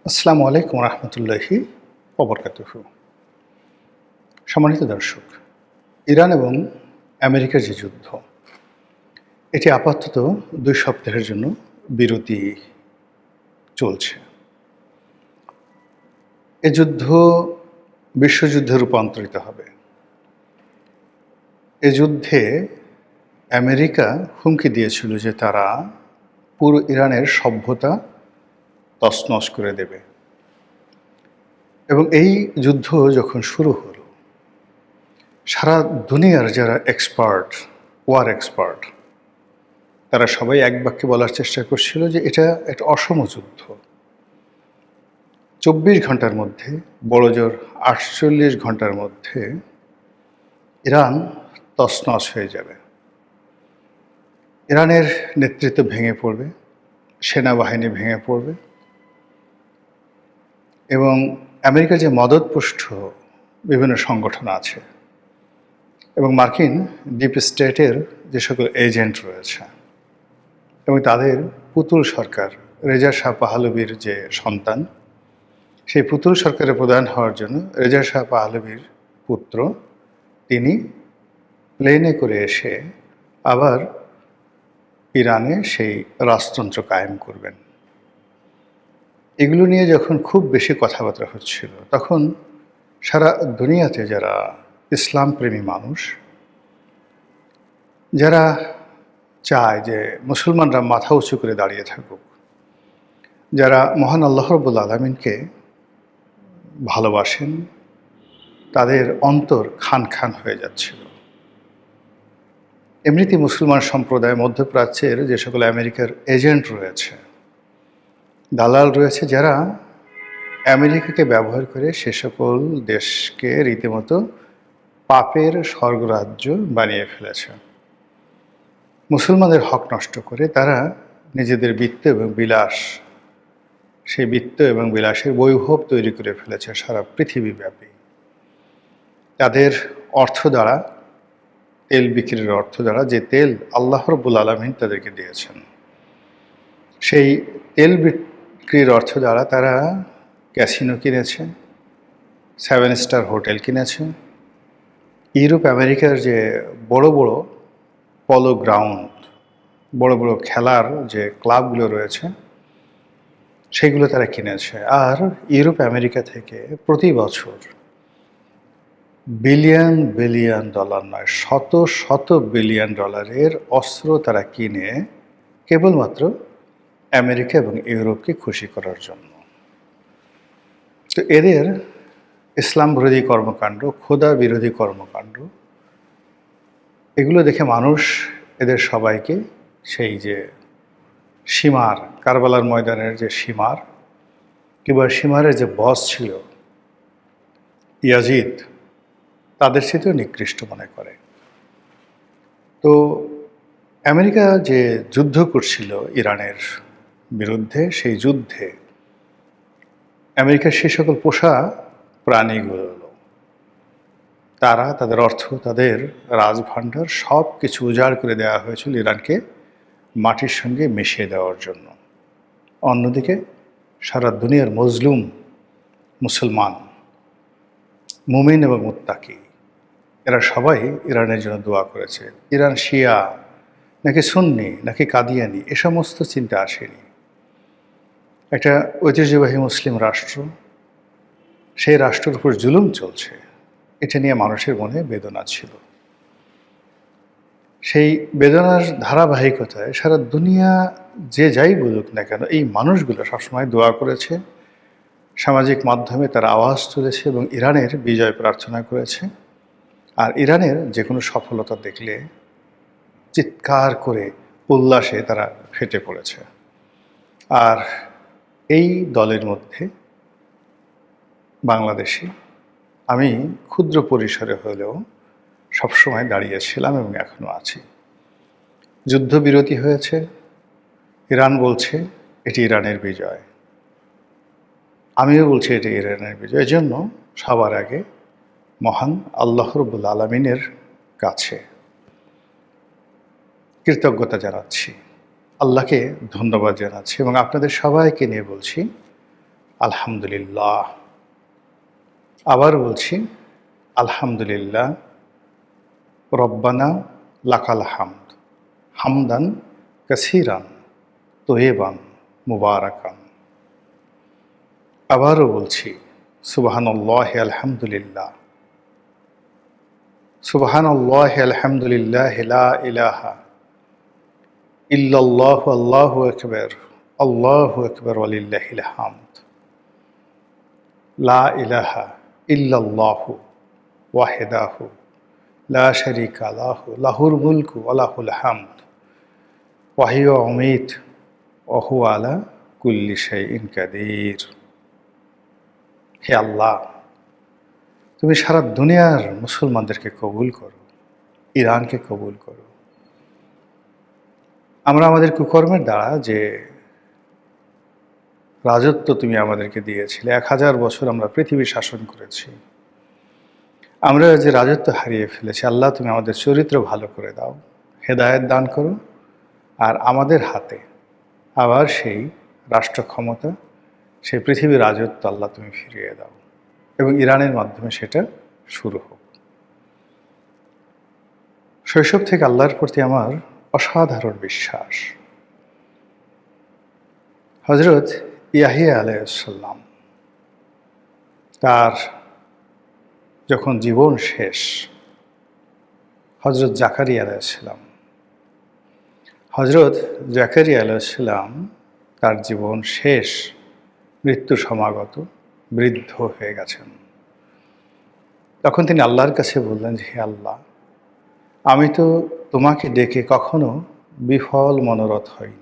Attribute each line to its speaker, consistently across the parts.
Speaker 1: আসসালামু আলাইকুম রহমতুল্লাহি ওবরকাতুহু। সম্মানিত দর্শক, ইরান এবং আমেরিকার যে যুদ্ধ, এটি আপাতত ২ সপ্তাহের জন্য বিরতি চলছে। এ যুদ্ধ বিশ্বযুদ্ধে রূপান্তরিত হবে। এ যুদ্ধে আমেরিকা হুমকি দিয়েছিল যে তারা পুরো ইরানের সভ্যতা তছনছ করে দেবে। এবং এই যুদ্ধ যখন শুরু হলো, সারা দুনিয়ার যারা এক্সপার্ট, ওয়ার এক্সপার্ট, তারা সবাই এক বাক্যে বলার চেষ্টা করছিল যে এটা একটা অসম যুদ্ধ। ২৪ ঘন্টার মধ্যে, বড়জোর ৪৮ ঘন্টার মধ্যে ইরান তছনছ হয়ে যাবে। ইরানের নেতৃত্ব ভেঙে পড়বে, সেনাবাহিনী ভেঙে পড়বে এবং আমেরিকার যে মদতপুষ্ট বিভিন্ন সংগঠন আছে এবং মার্কিন ডিপ স্টেটের যে সকল এজেন্ট রয়েছে এবং তাদের পুতুল সরকার, রেজা শাহ পাহলভীর যে সন্তান, সেই পুতুল সরকারের প্রধান হওয়ার জন্য রেজা শাহ পাহলভীর পুত্র, তিনি প্লেনে করে এসে আবার ইরানে সেই রাজতন্ত্র কায়েম করবেন। এগুলো নিয়ে যখন খুব বেশি কথাবার্তা হচ্ছিল, তখন সারা দুনিয়াতে যারা ইসলামপ্রেমী মানুষ, যারা চায় যে মুসলমানরা মাথা উঁচু করে দাঁড়িয়ে থাকুক, যারা মহান আল্লাহ রাব্বুল আলামিনকে ভালোবাসেন, তাদের অন্তর খান খান হয়ে যাচ্ছিল। এমনিতেই মুসলমান সম্প্রদায় মধ্যপ্রাচ্যের যে সকল আমেরিকার এজেন্ট রয়েছে, দালাল রয়েছে, যারা আমেরিকাকে ব্যবহার করে সে সকল দেশকে রীতিমতো পাপের স্বর্গরাজ্য বানিয়ে ফেলেছে। মুসলমানদের হক নষ্ট করে তারা নিজেদের বৃত্ত এবং বিলাস, সেই বৃত্ত এবং বিলাসের বৈভব তৈরি করে ফেলেছে সারা পৃথিবীব্যাপী। তাদের অর্থ দ্বারা, তেল বিক্রির অর্থ দ্বারা, যে তেল আল্লাহ রাব্বুল আলামিন তাদেরকে দিয়েছেন, সেই তেল বিক্রির অর্থ দ্বারা তারা ক্যাসিনো কিনেছে, 7 স্টার হোটেল কিনেছে, ইউরোপ আমেরিকার যে বড় বড় পলো গ্রাউন্ড, বড় বড় খেলার যে ক্লাবগুলো রয়েছে, সেগুলো তারা কিনেছে। আর ইউরোপ আমেরিকা থেকে প্রতি বছর বিলিয়ন বিলিয়ন ডলার নয়, শত শত বিলিয়ন ডলারের অস্ত্র তারা কিনে কেবলমাত্র আমেরিকা এবং ইউরোপকে খুশি করার জন্য। তো এদের ইসলাম বিরোধী কর্মকাণ্ড, খোদা বিরোধী কর্মকাণ্ড, এগুলো দেখে মানুষ এদের সবাইকে সেই যে সীমার, কারবালার ময়দানের যে সীমার, কিংবা সীমারের যে বস ছিল ইয়াজিদ, তাদের সাথেও নিকৃষ্ট মনে করে। তো আমেরিকা যে যুদ্ধ করছিল ইরানের বিরুদ্ধে, সেই যুদ্ধে আমেরিকার সে সকল পোষা প্রাণীগুলো, তারা তাদের অর্থ, তাদের রাজভাণ্ডার সব কিছু উজাড় করে দেওয়া হয়েছিল ইরানকে মাটির সঙ্গে মিশিয়ে দেওয়ার জন্য। অন্যদিকে সারা দুনিয়ার মজলুম মুসলমান, মুমিন এবং মুত্তাকি, এরা সবাই ইরানের জন্য দোয়া করেছে। ইরান শিয়া নাকি সুন্নি নাকি কাদিয়ানি, এ সমস্ত চিন্তা আসেনি। একটা ঐতিহ্যবাহী মুসলিম রাষ্ট্র, সেই রাষ্ট্রের উপর জুলুম চলছে, এটা নিয়ে মানুষের মনে বেদনা ছিল। সেই বেদনার ধারাবাহিকতায় সারা দুনিয়া যে যাই বলুক না কেন, এই মানুষগুলো সবসময় দোয়া করেছে, সামাজিক মাধ্যমে তারা আওয়াজ তুলেছে এবং ইরানের বিজয় প্রার্থনা করেছে। আর ইরানের যে কোনো সফলতা দেখলে চিৎকার করে উল্লাসে তারা ফেটে পড়েছে। আর এই দলের মধ্যে বাংলাদেশে আমি ক্ষুদ্র পরিসরে হলেও সবসময় দাঁড়িয়েছিলাম এবং এখনও আছি। যুদ্ধবিরতি হয়েছে, ইরান বলছে এটি ইরানের বিজয়, আমিও বলছি এটি ইরানের বিজয়। এজন্য সবার আগে মহান আল্লাহ রাব্বুল আলামিনের কাছে কৃতজ্ঞতা জানাচ্ছি, আল্লাহকে ধন্যবাদ জানাচ্ছি এবং আপনাদের সবাইকে নিয়ে বলছি আলহামদুলিল্লাহ। আবার বলছি, আলহামদুলিল্লাহ। রব্বানা লাকাল হামদ, হামদান কাসীরান তয়্যিবান মুবারাকান। আবারও বলছি, সুবহানাল্লাহি আলহামদুলিল্লাহ, সুবহানাল্লাহি আলহামদুলিল্লাহ, লা ইলাহা ইল্লাল্লাহু, আল্লাহু আকবার, আল্লাহু আকবার ওয়ালিল্লাহিল হামদ। লা ইলাহা ইল্লাল্লাহু ওয়াহদাহু লা শারীকা লাহু, লাহুল মুলকু ওয়া লাহুল হামদ, ওয়া হুয়া ইউমীত ওয়া হুয়া আলা কুল্লি শাইইন কাদির। হে আল্লাহ, তুমি সারা দুনিয়ার মুসলমানদেরকে কবুল করো, ইরানকে কবুল করো। আমরা আমাদের কুকর্মের দ্বারা যে রাজত্ব তুমি আমাদেরকে দিয়েছিলে, 1000 বছর আমরা পৃথিবী শাসন করেছি, আমরা যে রাজত্ব হারিয়ে ফেলেছি, আল্লাহ তুমি আমাদের চরিত্র ভালো করে দাও, হেদায়েত দান করো, আর আমাদের হাতে আবার সেই রাষ্ট্র ক্ষমতা, সেই পৃথিবীর রাজত্ব আল্লাহ তুমি ফিরিয়ে দাও, এবং ইরানের মাধ্যমে সেটা শুরু হোক। শৈশব থেকে আল্লাহর প্রতি আমার অসাধারণ বিশ্বাস। হযরত ইয়াহিয়া আলাইহিস সালাম, তার যখন জীবন শেষ, হযরত জাকারিয়া আলাইহিস সালাম, হযরত জাকারিয়া আলাইহিস সালাম তার জীবন শেষ, মৃত্যু সমাগত, বৃদ্ধ হয়ে গেছেন। তখন তিনি আল্লাহর কাছে বললেন যে, হে আল্লাহ, আমি তো তোমাকে ডেকে কখনো বিফল মনোরথ হইনি,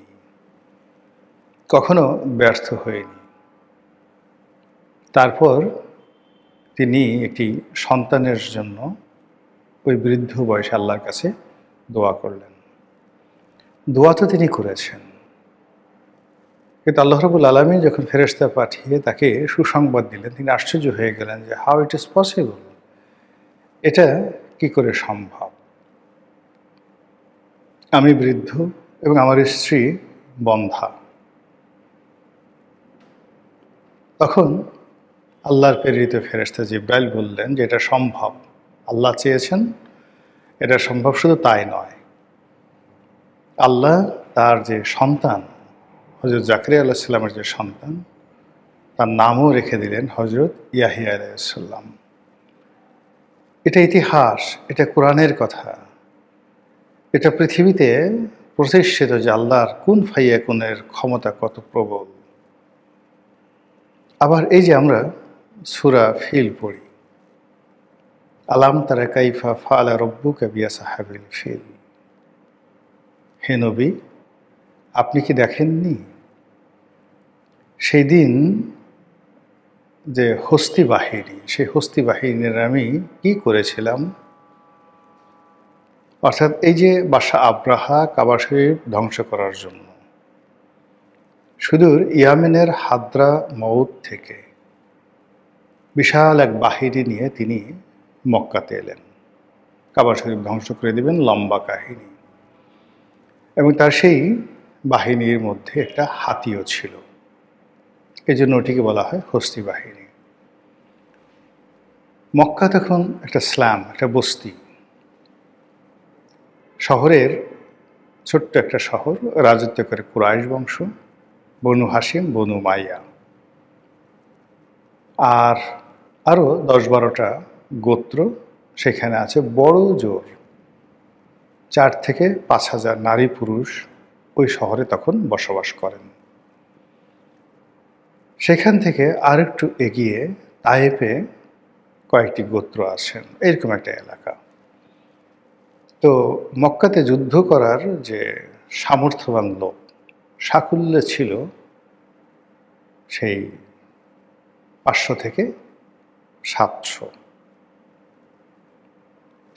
Speaker 1: কখনো ব্যর্থ হইনি। তারপর তিনি একটি সন্তানের জন্য ওই বৃদ্ধ বয়সে আল্লাহর কাছে দোয়া করলেন। দোয়া তো তিনি করেছেন, কিন্তু আল্লাহ রাব্বুল আলামিন যখন ফেরেশতা পাঠিয়ে তাকে সুসংবাদ দিলেন, তিনি আশ্চর্য হয়ে গেলেন যে হাউ ইট ইজ পসিবল, এটা কি করে সম্ভব? আমি বৃদ্ধ এবং আমার স্ত্রী বন্ধ্যা। তখন আল্লাহর প্রেরিত ফেরেশতা জিবরাইল বললেন যে এটা সম্ভব, আল্লাহ চেয়েছেন এটা সম্ভব। শুধু তাই নয়, আল্লাহ তার যে সন্তান, হযরত জাকারিয়া আলাইহিস সালামের যে সন্তান, তার নামও রেখে দিলেন হযরত ইয়াহিয়া আলাইহিস সালাম। এটা ইতিহাস, এটা কোরআনের কথা, এটা পৃথিবীতে প্রতিষ্ঠিত যে আল্লাহর কুন ফায়াকুনের ক্ষমতা কত প্রবল। আবার এই যে আমরা সূরা ফিল পড়ি, আলাম তারা কাইফা ফাআলা রাব্বুকা বিআসহাবিল ফিল। হে নবী, আপনি কি দেখেননি সেই দিন যে হস্তি বাহিনী, সেই হস্তি বাহিনীর আমি কি করেছিলাম? অর্থাৎ এই যে বাদশাহ আব্রাহা কাবা শরীফ ধ্বংস করার জন্য সুদূর ইয়ামেনের হাদ্রা মউত থেকে বিশাল এক বাহিনী নিয়ে তিনি মক্কাতে এলেন, কাবা শরীফ ধ্বংস করে দিবেন, লম্বা কাহিনী। এবং তার সেই বাহিনীর মধ্যে একটা হাতিও ছিল, এই জন্য ওটিকে বলা হয় হস্তি বাহিনী। মক্কা তখন একটা স্ল্যাম, একটা বস্তি, শহরের ছোট্ট একটা শহর, রাজত্ব করে কুরাইশ বংশ, বনু হাশিম, বনু মাইয়া, আর আরও 10-12টা গোত্র সেখানে আছে। বড় জোর 4 থেকে 5 হাজার নারী পুরুষ ওই শহরে তখন বসবাস করেন। সেখান থেকে আরেকটু এগিয়ে তায়েফে কয়েকটি গোত্র আছেন, এরকম একটা এলাকা। তো মক্কাতে যুদ্ধ করার যে সামর্থ্যবান লোক, সাকুল্যে ছিল সেই 500 থেকে 700।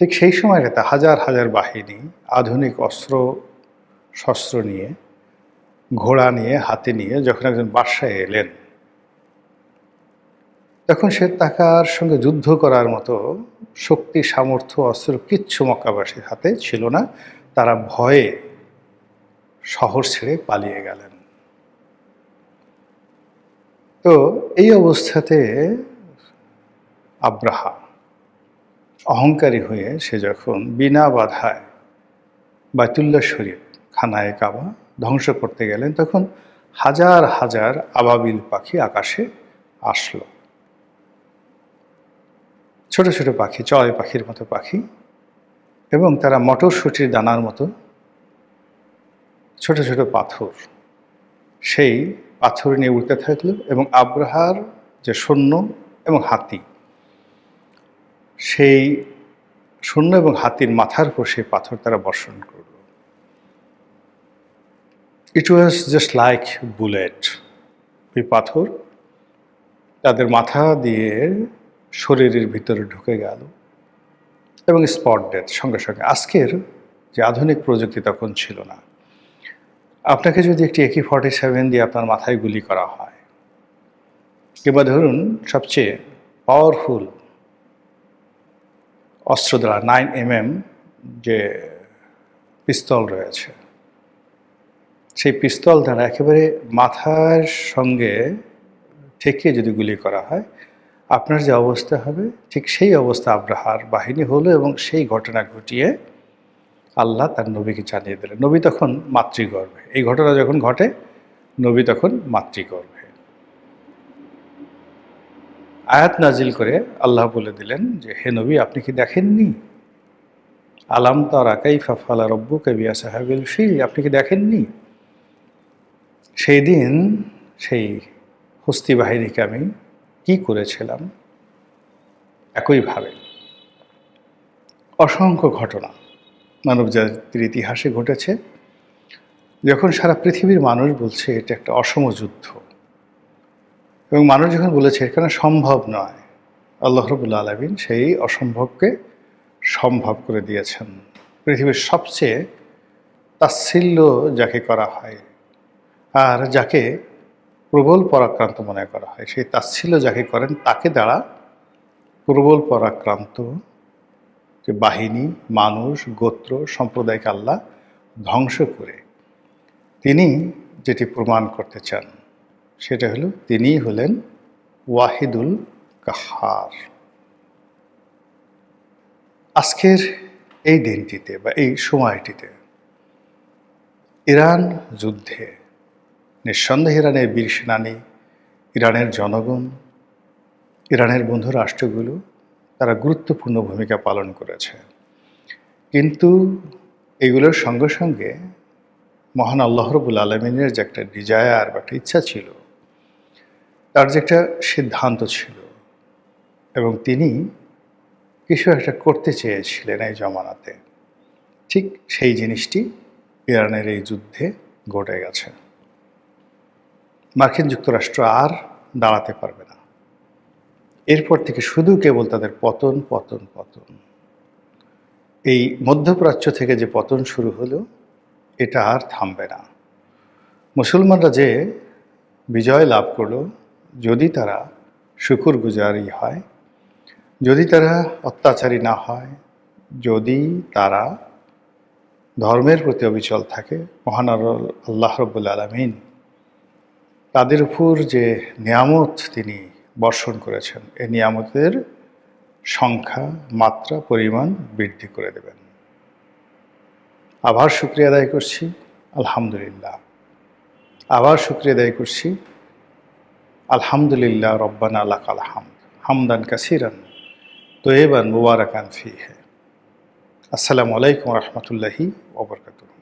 Speaker 1: ঠিক সেই সময়টাতে হাজার হাজার বাহিনী আধুনিক অস্ত্র শস্ত্র নিয়ে, ঘোড়া নিয়ে, হাতে নিয়ে যখন একজন বাদশাহ এলেন, তখন সে তার সঙ্গে যুদ্ধ করার মতো শক্তি, সামর্থ্য, অস্ত্র কিচ্ছু মক্কাবাসীর হাতে ছিল না। তারা ভয়ে শহর ছেড়ে পালিয়ে গেলেন। তো এই অবস্থাতে আব্রাহা অহংকারী হয়ে সে যখন বিনা বাধায় বাইতুল্লাহ শরীফ খানায়ে কাবা ধ্বংস করতে গেলেন, তখন হাজার হাজার আবাবিল পাখি আকাশে আসলো। ছোট ছোট পাখি, চড়াই পাখির মতো পাখি, এবং তারা মটরশুঁটির দানার মতো ছোট ছোট পাথর, সেই পাথর নিয়ে উড়তে থাকলো। এবং আব্রাহার যে সৈন্য এবং হাতি, সেই সৈন্য এবং হাতির মাথার উপর সেই পাথর তারা বর্ষণ করল। ইট ওয়াজ জাস্ট লাইক বুলেট। এই পাথর তাদের মাথা দিয়ে শরীরের ভিতরে ঢুকে গেল এবং স্পট ডেথ সঙ্গে সঙ্গে। আজকের যে আধুনিক প্রযুক্তি তখন ছিল না। আপনাকে যদি একটি AK-47 দিয়ে আপনার মাথায় গুলি করা হয়, কিংবা ধরুন সবচেয়ে পাওয়ারফুল অস্ত্র দ্বারা 9mm যে পিস্তল রয়েছে, সেই পিস্তল দ্বারা একেবারে মাথার সঙ্গে ঠেকিয়ে যদি গুলি করা হয়, আপনার যে অবস্থা হবে ঠিক সেই অবস্থা আব্রাহার বাহিনী হলো। এবং সেই ঘটনা ঘটিয়ে আল্লাহ তার নবীকে জানিয়ে দিলেন। নবী তখন মাতৃগর্ভে। এই ঘটনা যখন ঘটে, নবী তখন মাতৃগর্ভে। আয়াত নাজিল করে আল্লাহ বলে দিলেন যে, হে নবী, আপনি কি দেখেননি? আলাম তারা কাইফা ফাআলা রাব্বুকা বিআসহাবিল ফিল, আপনি কি দেখেননি সেই দিন সেই হস্তি বাহিনীকে আমি কি করেছিলাম? একইভাবে অসংখ্য ঘটনা মানবজাতির ইতিহাসে ঘটেছে, যখন সারা পৃথিবীর মানুষ বলছে এটা একটা অসম যুদ্ধ, এবং মানুষ যখন বলেছে এখানে সম্ভব নয়, আল্লাহ রাব্বুল আলামিন সেই অসম্ভবকে সম্ভব করে দিয়েছেন। পৃথিবীর সবচেয়ে তাচ্ছিল্য যাকে করা হয় আর যাকে প্রবল পরাক্রান্ত মনে করা হয়, সেই তাচ্ছিল্য যাকে করেন তাকে দ্বারা প্রবল পরাক্রান্ত যে বাহিনী, মানুষ, গোত্র, সম্প্রদায়কে আল্লাহ ধ্বংস করে তিনি যেটি প্রমাণ করতে চান সেটা হলো তিনিই হলেন ওয়াহিদুল কাহ্হার। আজকের এই দিনটিতে বা এই সময়টিতে ইরান যুদ্ধে নিঃসন্দেহে ইরানের বীর সেনানী, ইরানের জনগণ, ইরানের বন্ধু রাষ্ট্রগুলো তারা গুরুত্বপূর্ণ ভূমিকা পালন করেছে। কিন্তু এগুলোর সঙ্গে সঙ্গে মহান আল্লাহ রাব্বুল আলামিনের যে একটা ডিজায়ার বা একটা ইচ্ছা ছিল, তার যে একটা সিদ্ধান্ত ছিল, এবং তিনি কিছু একটা করতে চেয়েছিলেন এই জমানাতে, ঠিক সেই জিনিসটি ইরানের এই যুদ্ধে ঘটে গেছে। মার্কিন যুক্তরাষ্ট্র আর দাঁড়াতে পারবে না। এরপর থেকে শুধু কেবল তাদের পতন পতন পতন। এই মধ্যপ্রাচ্য থেকে যে পতন শুরু হলো, এটা আর থামবে না। মুসলমানরা যে বিজয় লাভ করলো, যদি তারা শুকরগুজারি হয়, যদি তারা অত্যাচারী না হয়, যদি তারা ধর্মের প্রতি অবিচল থাকে, মহান আল্লাহ রাব্বুল আলামিন তাদের উপর যে নিয়ামত তিনি বর্ষণ করেছেন, এই নিয়ামতের সংখ্যা, মাত্রা, পরিমাণ বৃদ্ধি করে দেবেন। আবার শুকরিয়া আদায় করছি, আলহামদুলিল্লাহ। আবার শুকরিয়া আদায় করছি, আলহামদুলিল্লাহ রব্বানা লাকাল হামদ হামদান কাসিরান তয়্যিবান মুবারাকান ফীহি। আসসালামু আলাইকুম ওয়া রাহমাতুল্লাহি ওয়া বারাকাতুহু।